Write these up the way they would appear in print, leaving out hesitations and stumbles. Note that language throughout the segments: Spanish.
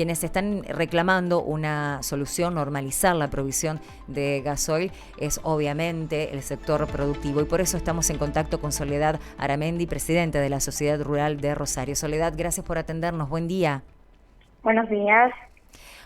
quienes están reclamando una solución, normalizar la provisión de gasoil, es obviamente el sector productivo. Y por eso estamos en contacto con Soledad Aramendi, presidenta de la Sociedad Rural de Rosario. Soledad, gracias por atendernos. Buen día. Buenos días.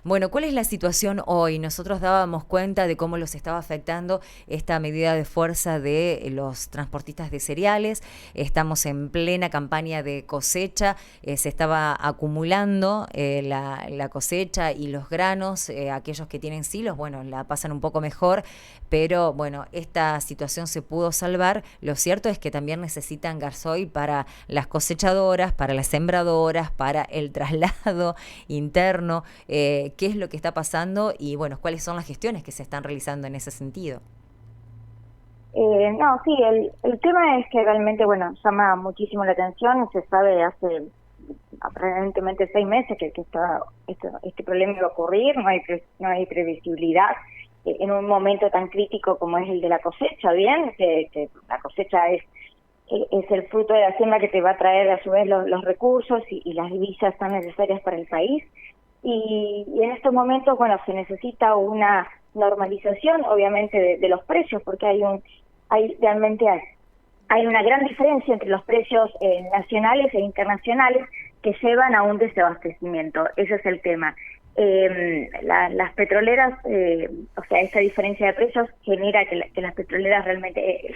Bueno, ¿cuál es la situación hoy? Nosotros dábamos cuenta de cómo los estaba afectando esta medida de fuerza de los transportistas de cereales. Estamos en plena campaña de cosecha. Se estaba acumulando la cosecha y los granos. Aquellos que tienen silos, bueno, la pasan un poco mejor. Pero bueno, esta situación se pudo salvar. Lo cierto es que también necesitan gasoil para las cosechadoras, para las sembradoras, para el traslado interno. ¿Qué es lo que está pasando y bueno, cuáles son las gestiones que se están realizando en ese sentido? No, sí, el tema es que realmente, bueno, llama muchísimo la atención. Se sabe hace aparentemente 6 meses que este problema iba a ocurrir. No hay previsibilidad en un momento tan crítico como es el de la cosecha. Bien, que la cosecha es el fruto de la siembra que te va a traer a su vez los recursos y las divisas tan necesarias para el país. Y en estos momentos, bueno, se necesita una normalización, obviamente, de los precios, porque realmente hay una gran diferencia entre los precios nacionales e internacionales que llevan a un desabastecimiento. Ese es el tema. Las petroleras, o sea, esta diferencia de precios genera que las petroleras realmente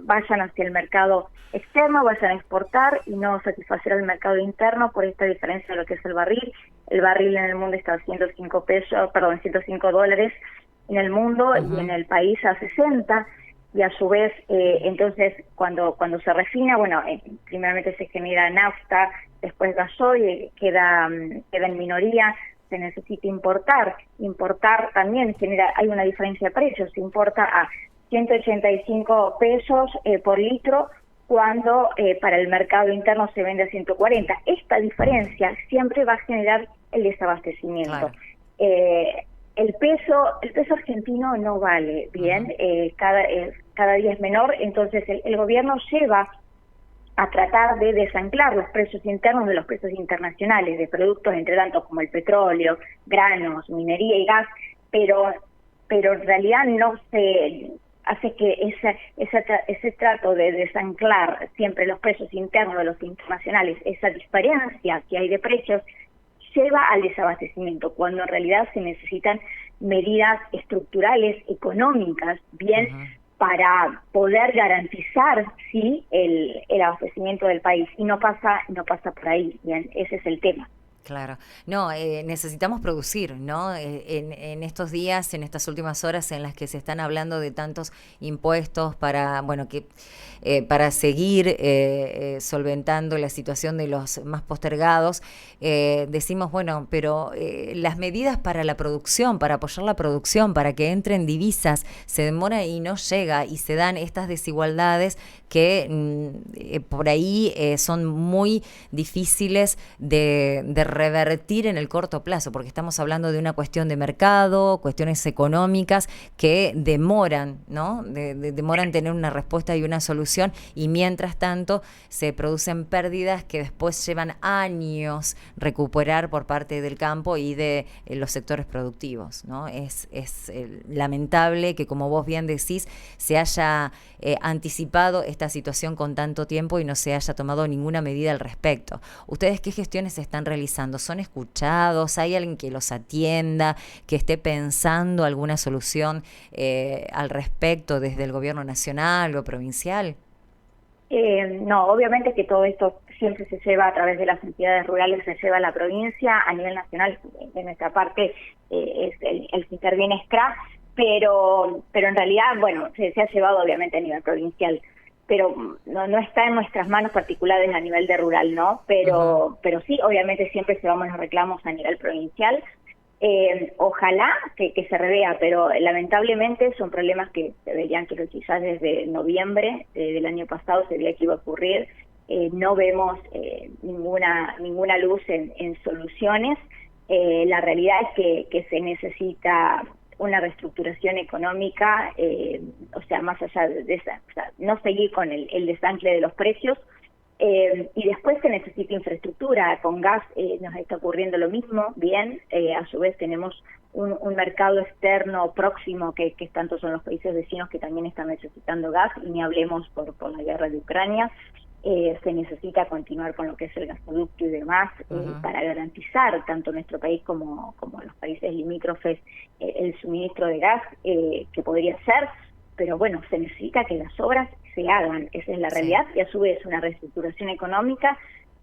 vayan hacia el mercado externo, vayan a exportar y no satisfacer al mercado interno por esta diferencia de lo que es el barril. El barril en el mundo está a 105 pesos, perdón, $105 en el mundo. Uh-huh. Y en el país a 60. Y a su vez, entonces, cuando se refina, bueno, primeramente se genera nafta, después gasoil, queda en minoría. Se necesita importar también hay una diferencia de precios. Se importa a 185 pesos por litro, cuando para el mercado interno se vende a 140. Esta diferencia siempre va a generar el desabastecimiento. Claro. El peso argentino no vale bien. Uh-huh. Cada día es menor. Entonces el gobierno lleva a tratar de desanclar los precios internos de los precios internacionales de productos, entre tanto como el petróleo, granos, minería y gas, pero en realidad no se hace que ese trato de desanclar siempre los precios internos de los internacionales, esa diferencia que hay de precios, lleva al desabastecimiento, cuando en realidad se necesitan medidas estructurales, económicas, bien, Uh-huh, para poder garantizar, sí, el abastecimiento del país. Y no pasa por ahí, bien, ese es el tema. claro. No, necesitamos producir, ¿no? En estos días, en estas últimas horas en las que se están hablando de tantos impuestos para, bueno, para seguir solventando la situación de los más postergados, decimos, bueno, pero las medidas para la producción, para apoyar la producción, para que entren divisas, se demora y no llega, y se dan estas desigualdades que por ahí son muy difíciles de revertir en el corto plazo, porque estamos hablando de una cuestión de mercado, cuestiones económicas que demoran, ¿no? Demoran tener una respuesta y una solución, y mientras tanto se producen pérdidas que después llevan años recuperar por parte del campo y de los sectores productivos, ¿no? Es lamentable que, como vos bien decís, se haya anticipado esta situación con tanto tiempo y no se haya tomado ninguna medida al respecto. ¿Ustedes qué gestiones están realizando? ¿Son escuchados? ¿Hay alguien que los atienda, que esté pensando alguna solución al respecto desde el gobierno nacional o provincial? No, obviamente que todo esto siempre se lleva a través de las entidades rurales, se lleva a la provincia. A nivel nacional, de nuestra parte, es el que interviene es CRA, pero en realidad, bueno, se ha llevado obviamente a nivel provincial, pero no está en nuestras manos particulares a nivel de rural, ¿no? Uh-huh. Pero sí, obviamente siempre llevamos los reclamos a nivel provincial. Ojalá que se revea, pero lamentablemente son problemas que se veían, que quizás desde noviembre del año pasado se veía que iba a ocurrir. No vemos ninguna luz en soluciones. La realidad es que se necesita una reestructuración económica, o sea, más allá de esa, o sea, no seguir con el desancle de los precios, Y después se necesita infraestructura. Con gas nos está ocurriendo lo mismo, bien. A su vez tenemos un mercado externo próximo, que tanto son los países vecinos que también están necesitando gas, y ni hablemos por la guerra de Ucrania. Se necesita continuar con lo que es el gasoducto y demás para garantizar tanto nuestro país como los países limítrofes el suministro de gas, que podría ser, pero bueno, se necesita que las obras se hagan, esa es la realidad, y a su vez una reestructuración económica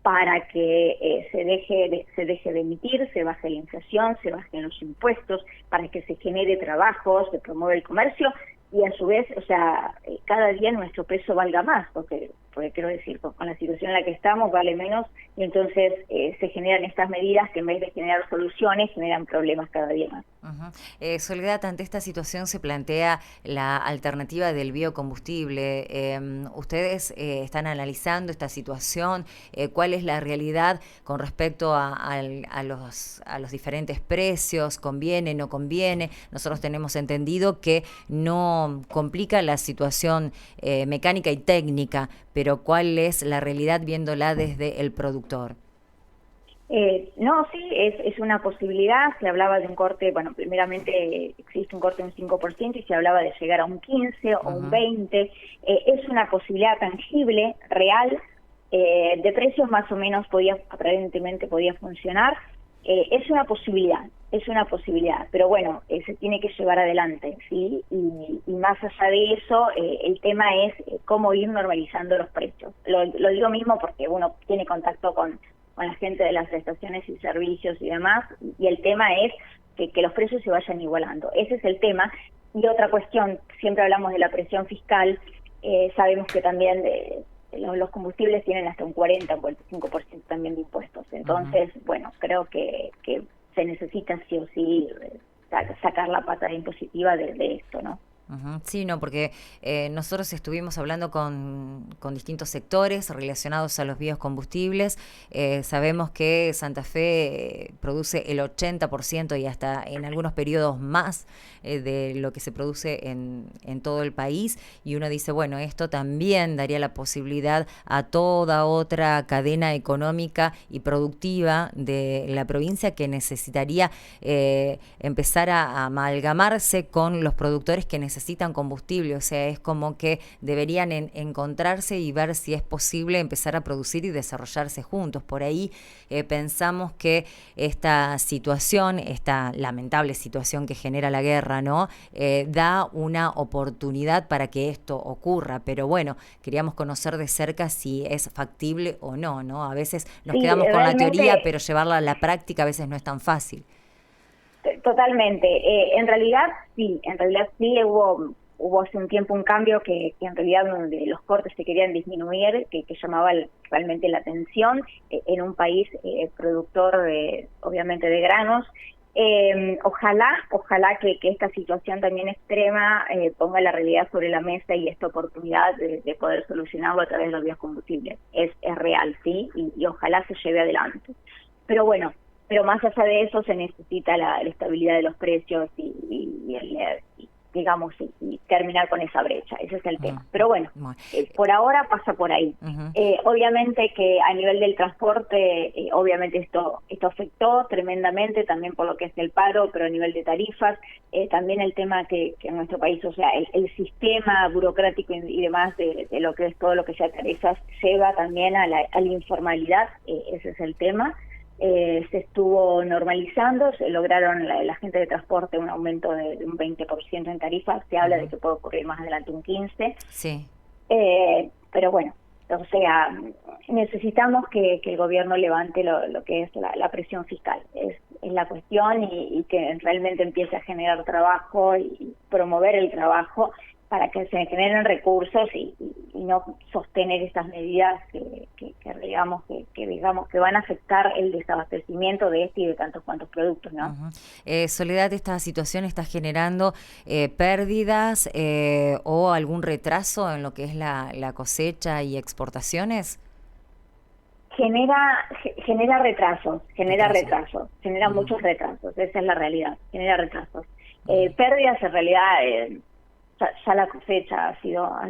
para que se deje de emitir, se baje la inflación, se bajen los impuestos, para que se genere trabajo, se promueva el comercio, y a su vez, o sea, cada día nuestro peso valga más, porque quiero decir, con la situación en la que estamos vale menos, y entonces se generan estas medidas que en vez de generar soluciones generan problemas cada día más. Soledad, ante esta situación se plantea la alternativa del biocombustible. ¿Ustedes están analizando esta situación? ¿Cuál es la realidad con respecto a los diferentes precios? ¿Conviene, no conviene? Nosotros tenemos entendido que no complica la situación mecánica y técnica, pero ¿cuál es la realidad viéndola desde el productor? No, sí, es una posibilidad. Se hablaba de un corte, bueno, primeramente existe un corte de un 5% y se hablaba de llegar a un 15 o un 20. Es una posibilidad tangible, real, de precios más o menos aparentemente podía funcionar. Es una posibilidad, pero bueno, se tiene que llevar adelante, ¿sí? Y más allá de eso, el tema es cómo ir normalizando los precios. Lo digo mismo porque uno tiene contacto con la gente de las estaciones y servicios y demás, y el tema es que los precios se vayan igualando. Ese es el tema. Y otra cuestión, siempre hablamos de la presión fiscal, sabemos que también los combustibles tienen hasta un 40, un 45% también de impuestos. Entonces, bueno, creo que se necesita sí o sí sacar la pata impositiva de esto, ¿no? Sí, no, porque nosotros estuvimos hablando con distintos sectores relacionados a los biocombustibles. Sabemos que Santa Fe produce el 80% y hasta en algunos periodos más de lo que se produce en todo el país. Y uno dice, bueno, esto también daría la posibilidad a toda otra cadena económica y productiva de la provincia que necesitaría empezar a amalgamarse con los productores que necesitan combustible. O sea, es como que deberían encontrarse y ver si es posible empezar a producir y desarrollarse juntos. Por ahí pensamos que esta situación, esta lamentable situación que genera la guerra, ¿no? Da una oportunidad para que esto ocurra, pero bueno, queríamos conocer de cerca si es factible o no, ¿no? A veces nos quedamos con la teoría, pero llevarla a la práctica a veces no es tan fácil. Totalmente. En realidad sí hubo hace un tiempo un cambio que en realidad donde los cortes se querían disminuir, que llamaba realmente la atención en un país productor obviamente de granos. Ojalá que esta situación también extrema ponga la realidad sobre la mesa y esta oportunidad de poder solucionarlo a través de los biocombustibles. Es real, sí, y ojalá se lleve adelante. Pero bueno, más allá de eso se necesita la estabilidad de los precios digamos, y terminar con esa brecha. Ese es el tema. Pero bueno, por ahora pasa por ahí. Obviamente que a nivel del transporte, obviamente esto afectó tremendamente también por lo que es el paro, pero a nivel de tarifas, también el tema que en nuestro país, o sea, el sistema burocrático y demás de lo que es todo lo que sea tarifas, lleva también a la informalidad. Ese es el tema. Se estuvo normalizando, se lograron la gente de transporte un aumento de un 20% en tarifas, se habla de que puede ocurrir más adelante un 15%. Sí. Pero bueno, o sea, necesitamos que el gobierno levante lo que es la presión fiscal, es la cuestión, y que realmente empiece a generar trabajo y promover el trabajo para que se generen recursos y no sostener estas medidas que digamos que van a afectar el desabastecimiento de este y de tantos cuantos productos, ¿no? Soledad, ¿esta situación está generando pérdidas o algún retraso en lo que es la cosecha y exportaciones? Genera retrasos, genera muchos retrasos, esa es la realidad, genera retrasos. Pérdidas en realidad, ya la cosecha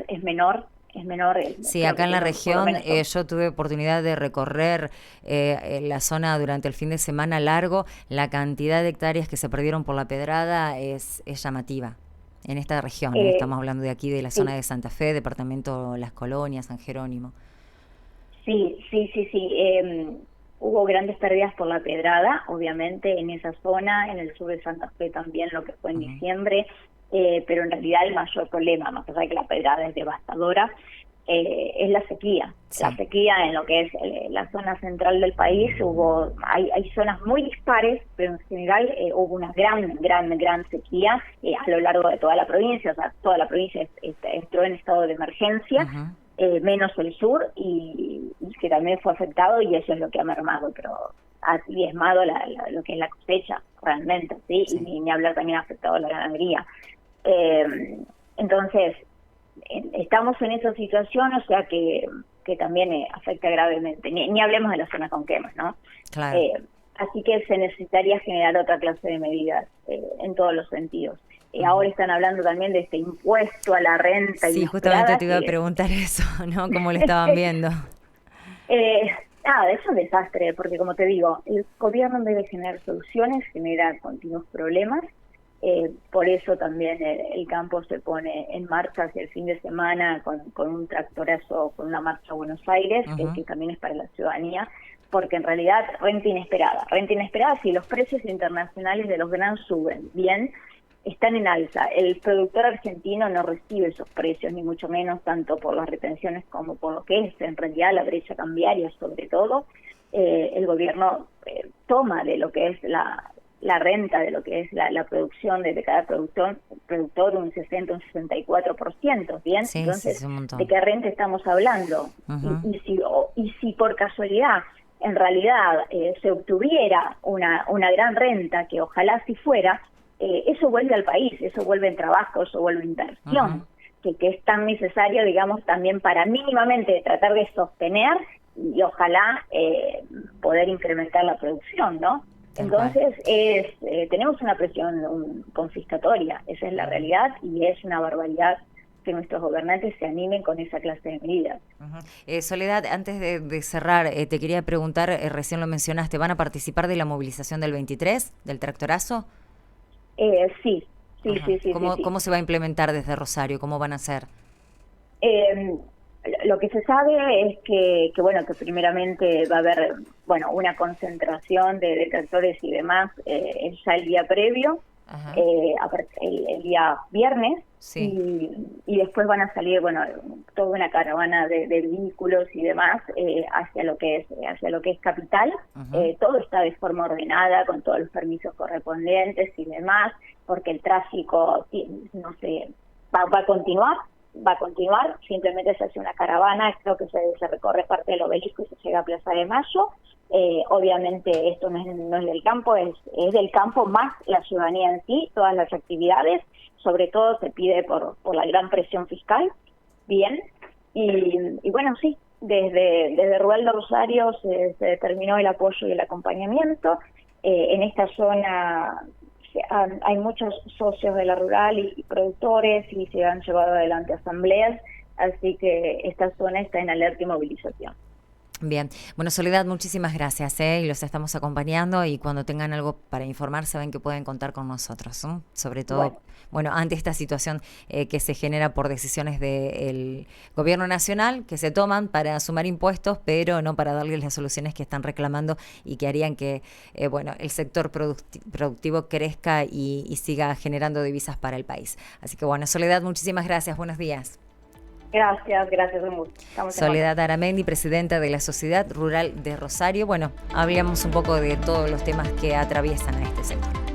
es menor, es menor. Sí, acá en la región yo yo tuve oportunidad de recorrer la zona durante el fin de semana largo. La cantidad de hectáreas que se perdieron por la pedrada es llamativa. En esta región, estamos hablando de aquí, de la zona sí, de Santa Fe, departamento Las Colonias, San Jerónimo. sí. Hubo grandes pérdidas por la pedrada, obviamente, en esa zona, en el sur de Santa Fe también, lo que fue en diciembre, pero en realidad el mayor problema, más allá de que la pedrada es devastadora, es la sequía. Sí. La sequía en lo que es la zona central del país, hay zonas muy dispares, pero en general hubo una gran sequía a lo largo de toda la provincia. O sea, toda la provincia entró en estado de emergencia, menos el sur, y que también fue afectado, y eso es lo que ha mermado, pero ha diezmado lo que es la cosecha, realmente, ¿sí? Sí. Y ni hablar, también ha afectado la ganadería. Entonces, estamos en esa situación, o sea que también afecta gravemente. Ni hablemos de la zona con quemas, ¿no? Claro. Así que se necesitaría generar otra clase de medidas en todos los sentidos. Ahora están hablando también de este impuesto a la renta. Sí, justamente te iba a preguntar eso, ¿no? ¿Cómo lo estaban viendo? Nada, es un desastre, porque como te digo, el gobierno debe generar soluciones, genera continuos problemas. Por eso también el campo se pone en marcha hacia el fin de semana con un tractorazo, con una marcha a Buenos Aires, que también es para la ciudadanía, porque en realidad renta inesperada, si los precios internacionales de los granos suben bien, están en alza. El productor argentino no recibe esos precios, ni mucho menos, tanto por las retenciones como por lo que es en realidad la brecha cambiaria, sobre todo. El gobierno toma de lo que es la renta, de lo que es la producción de cada productor un 60, un 64%, ¿bien? Sí, entonces, sí, un montón. ¿de qué renta estamos hablando? Y si por casualidad, en realidad, se obtuviera una gran renta, que ojalá si fuera, eso vuelve al país, eso vuelve en trabajo, eso vuelve en inversión, que es tan necesario, digamos, también para mínimamente tratar de sostener y ojalá poder incrementar la producción, ¿no? Entonces tenemos una presión confiscatoria, esa es la realidad, y es una barbaridad que nuestros gobernantes se animen con esa clase de medidas. Soledad, antes de cerrar, te quería preguntar, recién lo mencionaste, ¿van a participar de la movilización del 23, del tractorazo? Sí. ¿Cómo se va a implementar desde Rosario? ¿Cómo van a hacer? Lo que se sabe es que primeramente va a haber, una concentración de tractores y demás ya el día previo, el día viernes, sí. y después van a salir, toda una caravana de vehículos y demás hacia lo que es Capital. Todo está de forma ordenada, con todos los permisos correspondientes y demás, porque el tráfico, no sé, va a continuar, simplemente se hace una caravana, creo que se recorre parte del obelisco y se llega a Plaza de Mayo. Obviamente esto no es del campo, es del campo más la ciudadanía en sí, todas las actividades, sobre todo se pide por la gran presión fiscal, bien, y bueno, sí, desde Rural de Rosario se determinó el apoyo y el acompañamiento. En esta zona hay muchos socios de la rural y productores, y se han llevado adelante asambleas, así que esta zona está en alerta y movilización. Bien, bueno, Soledad, muchísimas gracias, y los estamos acompañando, y cuando tengan algo para informar saben que pueden contar con nosotros, ¿no? Sobre todo, ante esta situación que se genera por decisiones del gobierno nacional que se toman para sumar impuestos, pero no para darles las soluciones que están reclamando y que harían que el sector productivo crezca y siga generando divisas para el país. Así que Soledad, muchísimas gracias, buenos días. Gracias, mucho. Soledad Aramendi, presidenta de la Sociedad Rural de Rosario. Hablamos un poco de todos los temas que atraviesan a este sector.